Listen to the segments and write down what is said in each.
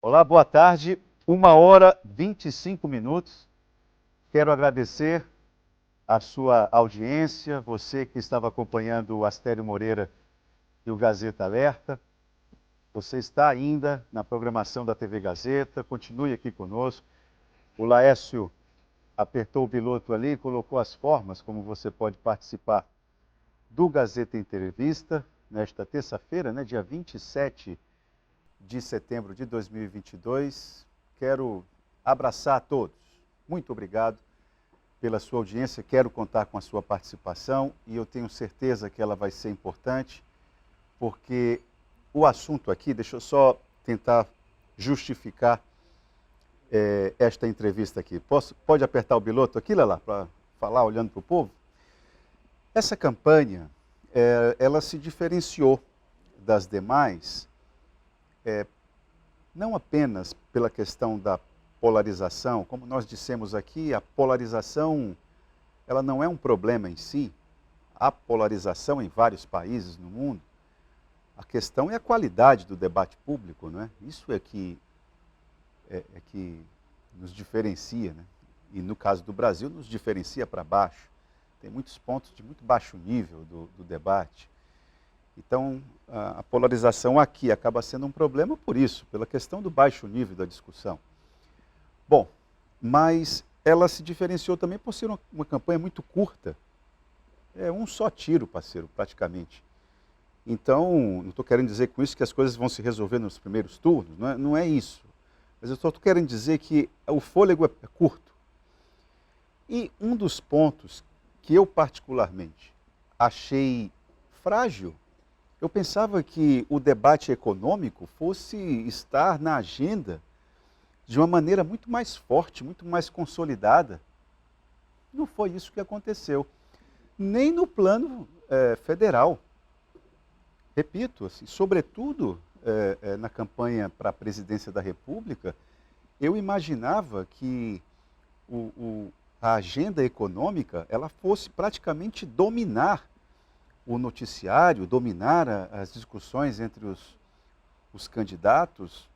Olá, boa tarde. 1h25. Quero agradecer a sua audiência, você que estava acompanhando o Astério Moreira e o Gazeta Alerta. Você está ainda na programação da TV Gazeta, continue aqui conosco. O Laércio apertou o piloto ali e colocou as formas como você pode participar do Gazeta Entrevista, nesta terça-feira, dia 27 de setembro de 2022. Quero abraçar a todos. Muito obrigado pela sua audiência. Quero contar com a sua participação e eu tenho certeza que ela vai ser importante, porque o assunto aqui, deixa eu só tentar justificar esta entrevista aqui. Pode apertar o piloto aqui, Lelá, para falar olhando para o povo? Essa campanha, ela se diferenciou das demais, não apenas pela questão da polarização. Como nós dissemos aqui, a polarização ela não é um problema em si. Há polarização em vários países no mundo. A questão é a qualidade do debate público, não é? Isso é que nos diferencia, né? E no caso do Brasil, nos diferencia para baixo. Tem muitos pontos de muito baixo nível do debate. Então, a polarização aqui acaba sendo um problema por isso, pela questão do baixo nível da discussão. Bom, mas ela se diferenciou também por ser uma campanha muito curta. É um só tiro, parceiro, praticamente. Então, não estou querendo dizer com isso que as coisas vão se resolver nos primeiros turnos, não é isso. Mas eu só estou querendo dizer que o fôlego é curto. E um dos pontos que eu particularmente achei frágil, eu pensava que o debate econômico fosse estar na agenda de uma maneira muito mais forte, muito mais consolidada. Não foi isso que aconteceu. Nem no plano federal. Repito, assim, sobretudo na campanha para a presidência da República, eu imaginava que a agenda econômica ela fosse praticamente dominar o noticiário, dominar as discussões entre os candidatos.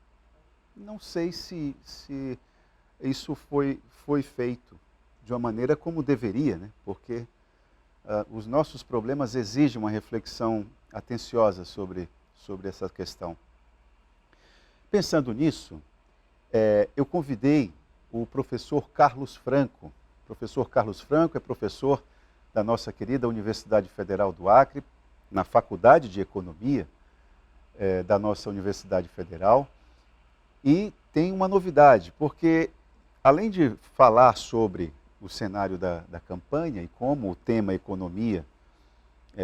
Não sei se isso foi feito de uma maneira como deveria, né? Porque os nossos problemas exigem uma reflexão atenciosa sobre essa questão. Pensando nisso, eu convidei o professor Carlos Franco. O professor Carlos Franco é professor da nossa querida Universidade Federal do Acre, na Faculdade de Economia da nossa Universidade Federal. E tem uma novidade, porque além de falar sobre o cenário da campanha e como o tema economia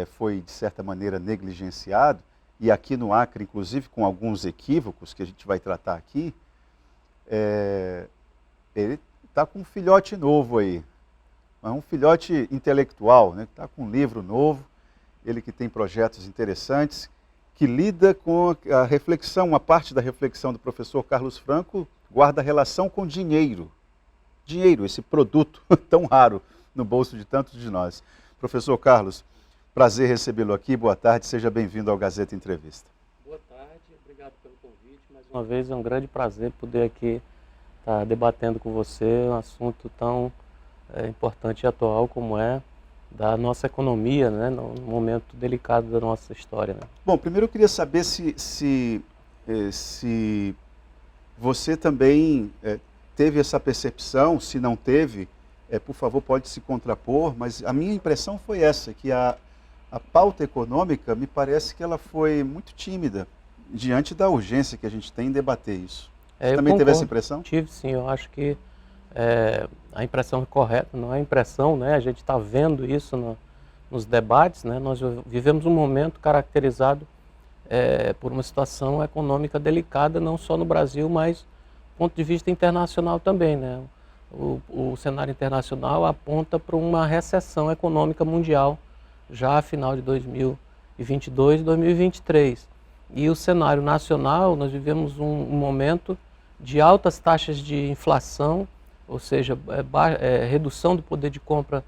foi, de certa maneira, negligenciado, e aqui no Acre, inclusive, com alguns equívocos que a gente vai tratar aqui, ele está com um filhote novo aí. É um filhote intelectual, né? Está com um livro novo, ele que tem projetos interessantes, que lida com a reflexão, uma parte da reflexão do professor Carlos Franco guarda relação com dinheiro. Dinheiro, esse produto tão raro no bolso de tantos de nós. Professor Carlos, prazer recebê-lo aqui, boa tarde, seja bem-vindo ao Gazeta Entrevista. Boa tarde, obrigado pelo convite. Mais uma vez é um grande prazer poder aqui estar debatendo com você um assunto tão importante e atual como é da nossa economia, né, num momento delicado da nossa história. Né? Bom, primeiro eu queria saber se você também teve essa percepção, se não teve, por favor pode se contrapor, mas a minha impressão foi essa, que a pauta econômica me parece que ela foi muito tímida diante da urgência que a gente tem em debater isso. Você também teve essa impressão? Tive sim, eu acho que a impressão é correta, não é impressão, né? A gente está vendo isso nos debates, né? Nós vivemos um momento caracterizado por uma situação econômica delicada, não só no Brasil, mas do ponto de vista internacional também, né? O cenário internacional aponta para uma recessão econômica mundial já a final de 2022 e 2023. E o cenário nacional, nós vivemos um momento de altas taxas de inflação, ou seja, redução do poder de compra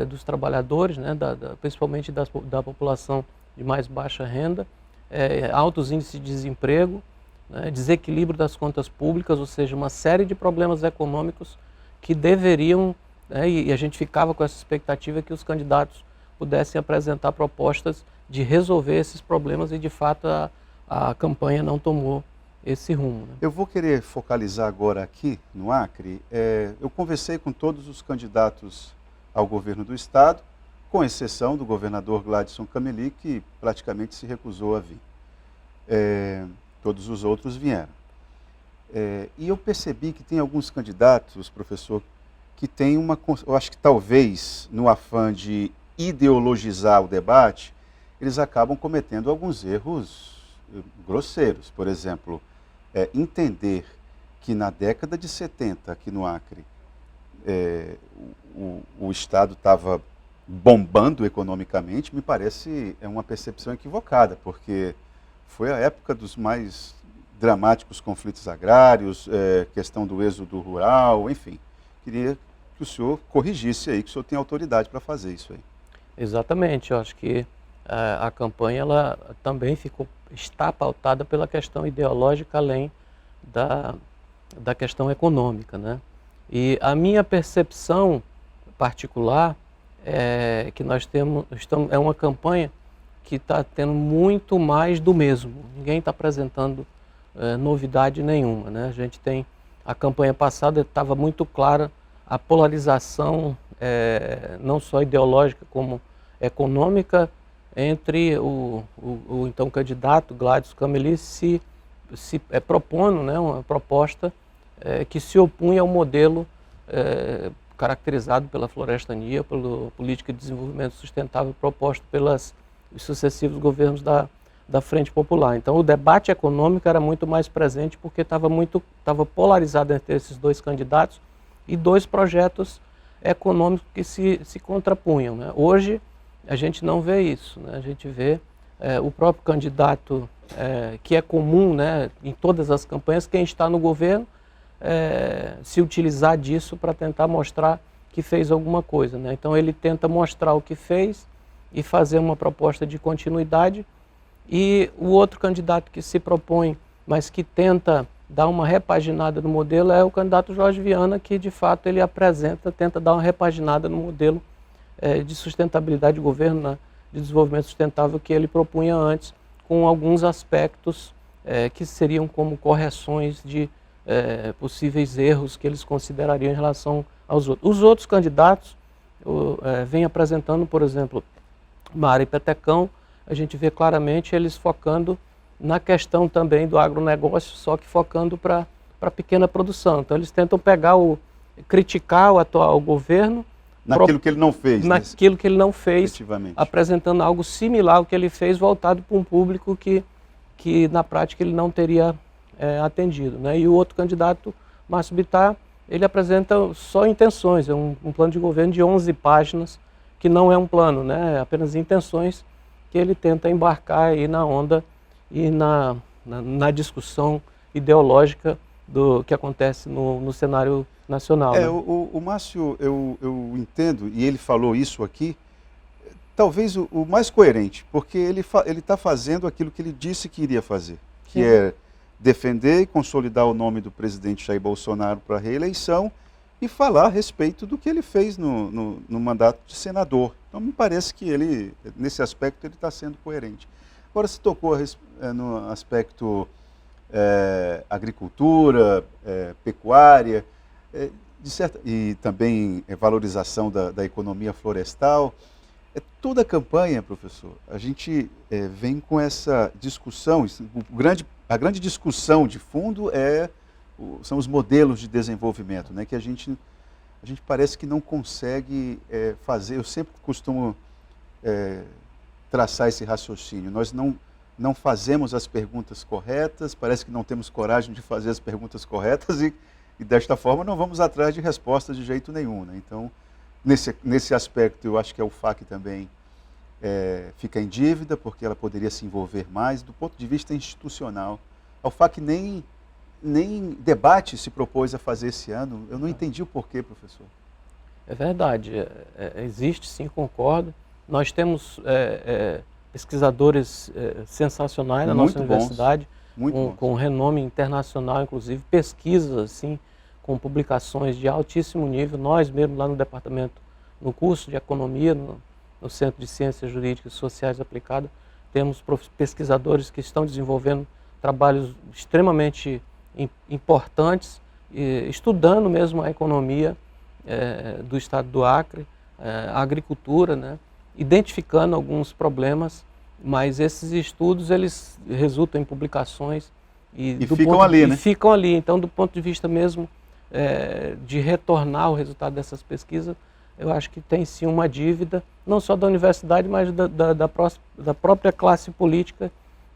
dos trabalhadores, né, principalmente da população de mais baixa renda, altos índices de desemprego né, desequilíbrio das contas públicas, ou seja, uma série de problemas econômicos que deveriam, né, e a gente ficava com essa expectativa que os candidatos pudessem apresentar propostas de resolver esses problemas e, de fato, a campanha não tomou esse rumo. Né? Eu vou querer focalizar agora aqui no Acre. Eu conversei com todos os candidatos ao governo do estado, com exceção do governador Gladson Cameli, que praticamente se recusou a vir. Todos os outros vieram. E eu percebi que tem alguns candidatos, professor, que têm eu acho que talvez no afã de ideologizar o debate, eles acabam cometendo alguns erros grosseiros. Por exemplo, entender que na década de 70, aqui no Acre, o Estado estava bombando economicamente, me parece uma percepção equivocada, porque foi a época dos mais dramáticos conflitos agrários, questão do êxodo rural, enfim. Queria que o senhor corrigisse aí, que o senhor tem autoridade para fazer isso aí. Exatamente, eu acho que a campanha ela também está pautada pela questão ideológica, além da questão econômica, né? E a minha percepção particular é que é uma campanha que está tendo muito mais do mesmo. Ninguém está apresentando novidade nenhuma, né? A gente tem, a campanha passada estava muito clara a polarização, não só ideológica como econômica, entre o então candidato Gladson Cameli se propondo, né, uma proposta que se opunha ao modelo caracterizado pela florestania, pela política de desenvolvimento sustentável proposta pelos sucessivos governos da Frente Popular. Então o debate econômico era muito mais presente porque estava polarizado entre esses dois candidatos e dois projetos econômicos que se contrapunham, né? Hoje a gente não vê isso, né? A gente vê o próprio candidato, que é comum, né, em todas as campanhas, quem está no governo, se utilizar disso para tentar mostrar que fez alguma coisa, né? Então ele tenta mostrar o que fez e fazer uma proposta de continuidade, e o outro candidato que se propõe, mas que tenta dar uma repaginada no modelo, é o candidato Jorge Viana, que de fato ele tenta dar uma repaginada no modelo de sustentabilidade de governo, né, de desenvolvimento sustentável que ele propunha antes, com alguns aspectos que seriam como correções de possíveis erros que eles considerariam em relação aos outros. Os outros candidatos vêm apresentando, por exemplo, Mara e Petecão, a gente vê claramente eles focando na questão também do agronegócio, só que focando para a pequena produção. Então eles tentam criticar o atual governo, naquilo que ele não fez. Naquilo que ele não fez, apresentando algo similar ao que ele fez, voltado para um público que na prática ele não teria atendido, né? E o outro candidato, Márcio Bittar, ele apresenta só intenções, é um plano de governo de 11 páginas, que não é um plano, né? É apenas intenções que ele tenta embarcar aí na onda e na discussão ideológica do que acontece no cenário nacional. Né? O Márcio, eu entendo, e ele falou isso aqui, talvez o mais coerente, porque ele está fazendo aquilo que ele disse que iria fazer, que é defender e consolidar o nome do presidente Jair Bolsonaro para a reeleição e falar a respeito do que ele fez no mandato de senador. Então me parece que ele, nesse aspecto, ele está sendo coerente. Agora se tocou no aspecto agricultura, pecuária, e também valorização da economia florestal. Toda a campanha, professor, a gente vem com essa discussão, a grande discussão de fundo são os modelos de desenvolvimento, né, que a gente parece que não consegue fazer. Eu sempre costumo traçar esse raciocínio. Nós não fazemos as perguntas corretas, parece que não temos coragem de fazer as perguntas corretas e desta forma não vamos atrás de respostas de jeito nenhum, né? Então, nesse aspecto, eu acho que a UFAC também fica em dívida, porque ela poderia se envolver mais. Do ponto de vista institucional, a UFAC nem debate se propôs a fazer esse ano. Eu não entendi o porquê, professor. É verdade, existe sim, concordo. Nós temos pesquisadores sensacionais na nossa universidade, com renome internacional, inclusive pesquisas assim, com publicações de altíssimo nível. Nós mesmo lá no departamento, no curso de economia, no Centro de Ciências Jurídicas e Sociais Aplicadas, temos pesquisadores que estão desenvolvendo trabalhos extremamente importantes, estudando mesmo a economia do estado do Acre, a agricultura, né, identificando alguns problemas, mas esses estudos eles resultam em publicações e ficam ali, né? Ficam ali. Então, do ponto de vista mesmo de retornar o resultado dessas pesquisas, eu acho que tem sim uma dívida, não só da universidade, mas da própria classe política,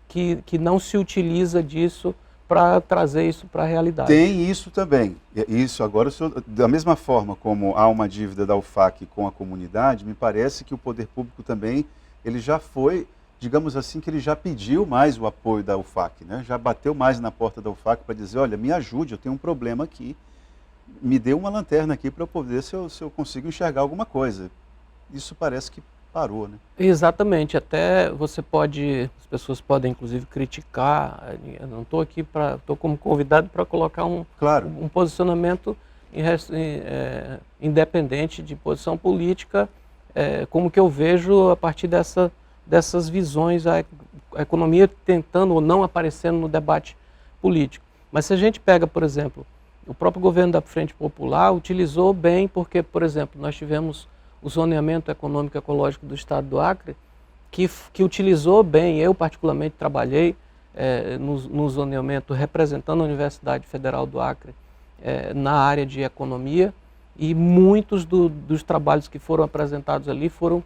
que não se utiliza disso para trazer isso para a realidade. Tem isso também. Isso agora, da mesma forma como há uma dívida da UFAC com a comunidade, me parece que o poder público também, ele já foi, digamos assim, que ele já pediu mais o apoio da UFAC, né? Já bateu mais na porta da UFAC para dizer, olha, me ajude, eu tenho um problema aqui, me dê uma lanterna aqui para eu poder, se eu consigo enxergar alguma coisa. Isso parece que parou, né? Exatamente, até as pessoas podem inclusive criticar, eu não estou aqui estou como convidado para colocar um posicionamento independente de posição política, como que eu vejo a partir dessas visões, a economia tentando ou não aparecendo no debate político. Mas se a gente pega, por exemplo, o próprio governo da Frente Popular utilizou bem, porque, por exemplo, nós tivemos o zoneamento econômico e ecológico do estado do Acre, que utilizou bem. Eu particularmente trabalhei no zoneamento representando a Universidade Federal do Acre na área de economia, e muitos dos trabalhos que foram apresentados ali foram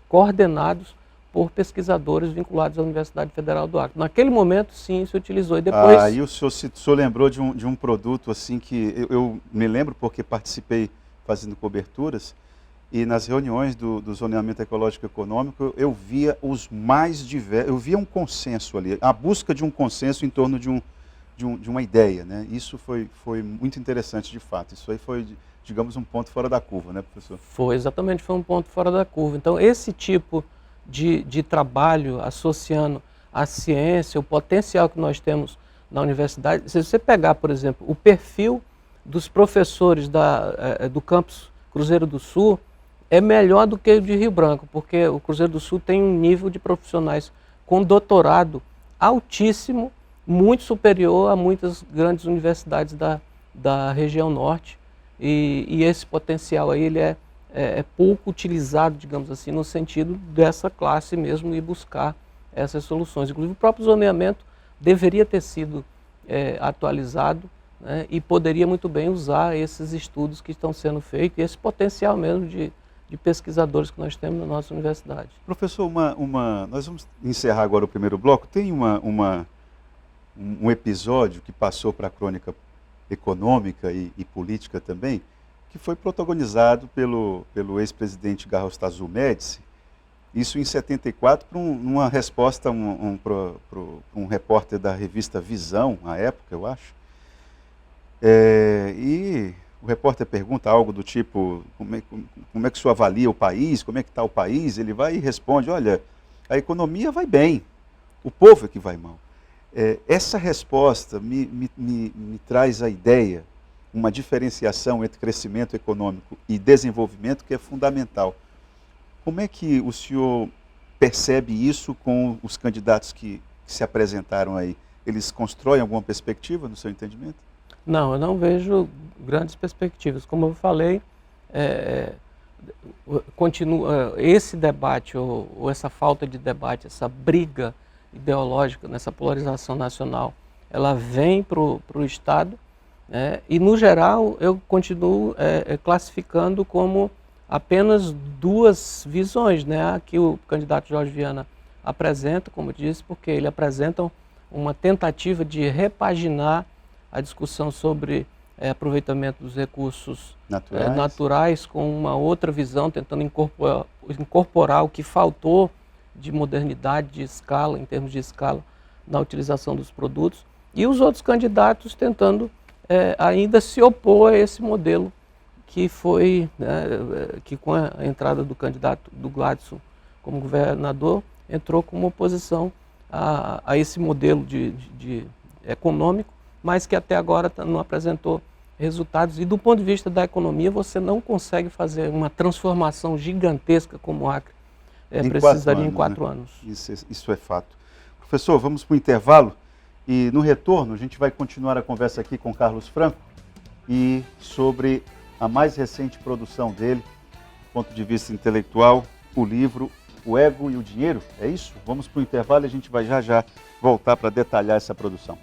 coordenados por pesquisadores vinculados à Universidade Federal do Acre. Naquele momento, sim, se utilizou. E depois... Aí o senhor lembrou de um produto assim que eu me lembro porque participei fazendo coberturas, e nas reuniões do zoneamento ecológico e econômico eu via os mais diversos, eu via um consenso ali, a busca de um consenso em torno de uma ideia, né? Isso foi muito interessante de fato. Isso aí foi, digamos, um ponto fora da curva, né, professor? Foi um ponto fora da curva. Então, esse tipo de trabalho associando a ciência, o potencial que nós temos na universidade, se você pegar, por exemplo, o perfil dos professores do campus Cruzeiro do Sul, é melhor do que o de Rio Branco, porque o Cruzeiro do Sul tem um nível de profissionais com doutorado altíssimo, muito superior a muitas grandes universidades da região norte, e esse potencial aí ele é pouco utilizado, digamos assim, no sentido dessa classe mesmo ir buscar essas soluções. Inclusive o próprio zoneamento deveria ter sido atualizado, né, e poderia muito bem usar esses estudos que estão sendo feitos, e esse potencial mesmo de pesquisadores que nós temos na nossa universidade. Professor, nós vamos encerrar agora o primeiro bloco. Tem um episódio que passou para a crônica econômica e política também, que foi protagonizado pelo ex-presidente Garrastazu Médici, isso em 74, numa resposta a um repórter da revista Visão, à época, eu acho. E o repórter pergunta algo do tipo, como é que o senhor avalia o país, como é que está o país? Ele vai e responde, olha, a economia vai bem, o povo é que vai mal. Essa resposta me traz a ideia, uma diferenciação entre crescimento econômico e desenvolvimento que é fundamental. Como é que o senhor percebe isso com os candidatos que se apresentaram aí? Eles constroem alguma perspectiva no seu entendimento? Não, eu não vejo grandes perspectivas. Como eu falei, continua esse debate ou essa falta de debate, essa briga ideológica, nessa polarização nacional, ela vem para o Estado, né? E no geral eu continuo classificando como apenas duas visões, né? A que o candidato Jorge Viana apresenta, como eu disse, porque ele apresenta uma tentativa de repaginar a discussão sobre aproveitamento dos recursos naturais com uma outra visão, tentando incorporar o que faltou de modernidade, de escala, em termos de escala, na utilização dos produtos, e os outros candidatos tentando ainda se opor a esse modelo que foi, que com a entrada do candidato do Gladson como governador, entrou como oposição a esse modelo de econômico, mas que até agora não apresentou resultados. E do ponto de vista da economia, você não consegue fazer uma transformação gigantesca como o Acre precisaria em 4 anos. Isso é fato. Professor, vamos para o intervalo e no retorno a gente vai continuar a conversa aqui com Carlos Franco e sobre a mais recente produção dele, do ponto de vista intelectual, o livro O Ego e o Dinheiro. É isso? Vamos para o intervalo e a gente vai já voltar para detalhar essa produção.